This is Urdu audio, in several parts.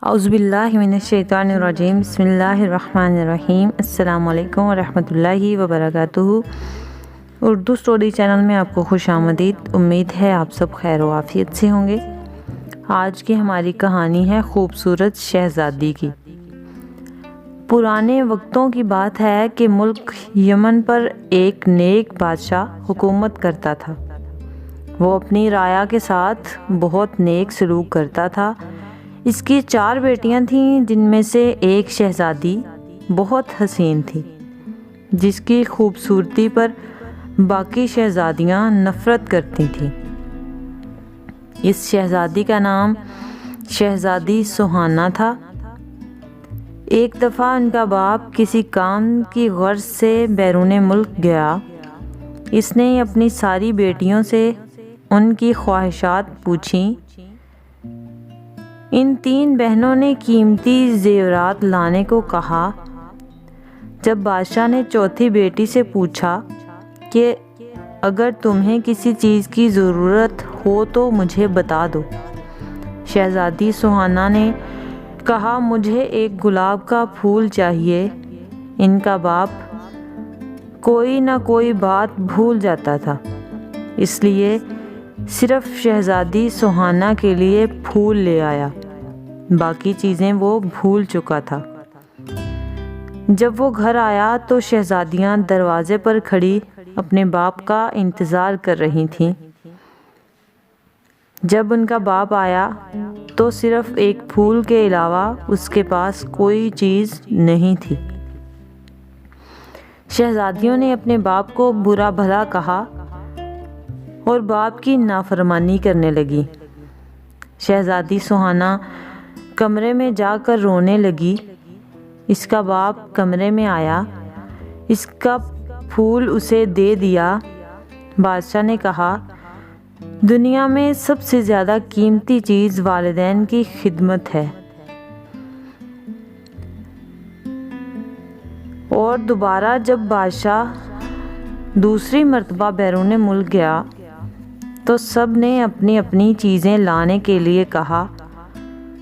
اعوذ باللہ من الشیطان الرجیم، بسم اللہ الرحمن الرحیم۔ السلام علیکم ورحمۃ اللہ وبرکاتہ۔ اردو سٹوری چینل میں آپ کو خوش آمدید۔ امید ہے آپ سب خیر و عافیت سے ہوں گے۔ آج کی ہماری کہانی ہے خوبصورت شہزادی کی۔ پرانے وقتوں کی بات ہے کہ ملک یمن پر ایک نیک بادشاہ حکومت کرتا تھا۔ وہ اپنی رعایا کے ساتھ بہت نیک سلوک کرتا تھا۔ اس کی 4 بیٹیاں تھیں، جن میں سے ایک شہزادی بہت حسین تھی، جس کی خوبصورتی پر باقی شہزادیاں نفرت کرتی تھیں۔ اس شہزادی کا نام شہزادی سہانا تھا۔ ایک دفعہ ان کا باپ کسی کام کی غرض سے بیرون ملک گیا۔ اس نے اپنی ساری بیٹیوں سے ان کی خواہشات پوچھیں۔ ان 3 بہنوں نے قیمتی زیورات لانے کو کہا۔ جب بادشاہ نے چوتھی بیٹی سے پوچھا کہ اگر تمہیں کسی چیز کی ضرورت ہو تو مجھے بتا دو، شہزادی سہانا نے کہا مجھے ایک گلاب کا پھول چاہیے۔ ان کا باپ کوئی نہ کوئی بات بھول جاتا تھا، اس لیے صرف شہزادی سہانا کے لیے پھول لے آیا، باقی چیزیں وہ بھول چکا تھا۔ جب وہ گھر آیا تو شہزادیاں دروازے پر کھڑی اپنے باپ کا انتظار کر رہی تھیں۔ جب ان کا باپ آیا تو صرف ایک پھول کے علاوہ اس کے پاس کوئی چیز نہیں تھی۔ شہزادیوں نے اپنے باپ کو برا بھلا کہا اور باپ کی نافرمانی کرنے لگی۔ شہزادی سہانا کمرے میں جا کر رونے لگی۔ اس کا باپ کمرے میں آیا، اس کا پھول اسے دے دیا۔ بادشاہ نے کہا دنیا میں سب سے زیادہ قیمتی چیز والدین کی خدمت ہے۔ اور دوبارہ جب بادشاہ دوسری مرتبہ بیرون ملک گیا تو سب نے اپنی اپنی چیزیں لانے کے لیے کہا،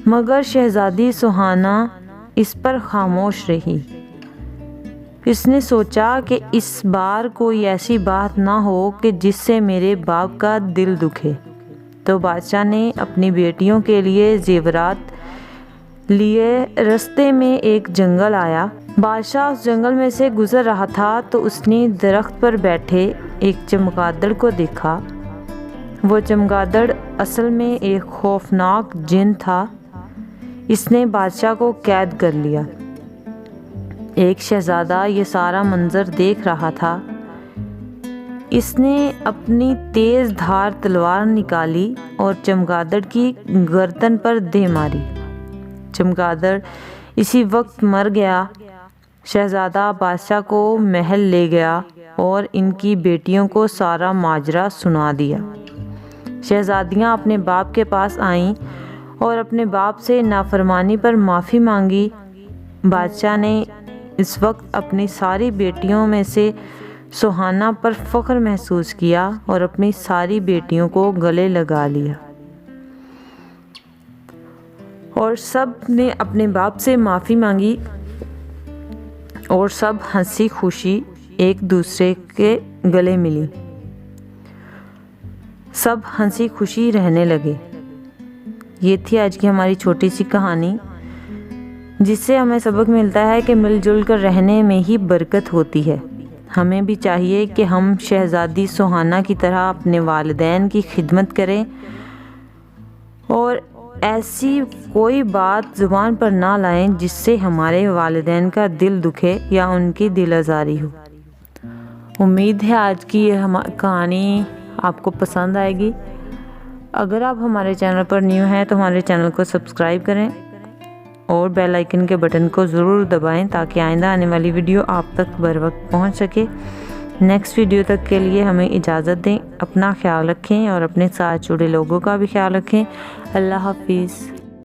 مگر شہزادی سہانا اس پر خاموش رہی۔ اس نے سوچا کہ اس بار کوئی ایسی بات نہ ہو کہ جس سے میرے باپ کا دل دکھے، تو بادشاہ نے اپنی بیٹیوں کے لیے زیورات لیے رستے میں ایک جنگل آیا۔ بادشاہ اس جنگل میں سے گزر رہا تھا تو اس نے درخت پر بیٹھے ایک چمگادڑ کو دیکھا۔ وہ چمگادڑ اصل میں ایک خوفناک جن تھا۔ اس نے بادشاہ کو قید کر لیا۔ ایک شہزادہ یہ سارا منظر دیکھ رہا تھا۔ اس نے اپنی تیز دھار تلوار نکالی اور چمگادڑ کی گردن پر دے ماری۔ چمگادڑ اسی وقت مر گیا۔ شہزادہ بادشاہ کو محل لے گیا اور ان کی بیٹیوں کو سارا ماجرا سنا دیا۔ شہزادیاں اپنے باپ کے پاس آئیں اور اپنے باپ سے نافرمانی پر معافی مانگی۔ بادشاہ نے اس وقت اپنی ساری بیٹیوں میں سے سہانا پر فخر محسوس کیا اور اپنی ساری بیٹیوں کو گلے لگا لیا، اور سب نے اپنے باپ سے معافی مانگی اور سب ہنسی خوشی ایک دوسرے کے گلے ملی۔ سب ہنسی خوشی رہنے لگے۔ یہ تھی آج کی ہماری چھوٹی سی کہانی، جس سے ہمیں سبق ملتا ہے کہ مل جل کر رہنے میں ہی برکت ہوتی ہے۔ ہمیں بھی چاہیے کہ ہم شہزادی سہانا کی طرح اپنے والدین کی خدمت کریں اور ایسی کوئی بات زبان پر نہ لائیں جس سے ہمارے والدین کا دل دکھے یا ان کی دل آزاری ہو۔ امید ہے آج کی یہ کہانی آپ کو پسند آئے گی۔ اگر آپ ہمارے چینل پر نیو ہیں تو ہمارے چینل کو سبسکرائب کریں اور بیل آئیکن کے بٹن کو ضرور دبائیں تاکہ آئندہ آنے والی ویڈیو آپ تک بر وقت پہنچ سکے۔ نیکسٹ ویڈیو تک کے لیے ہمیں اجازت دیں۔ اپنا خیال رکھیں اور اپنے ساتھ جڑے لوگوں کا بھی خیال رکھیں۔ اللہ حافظ۔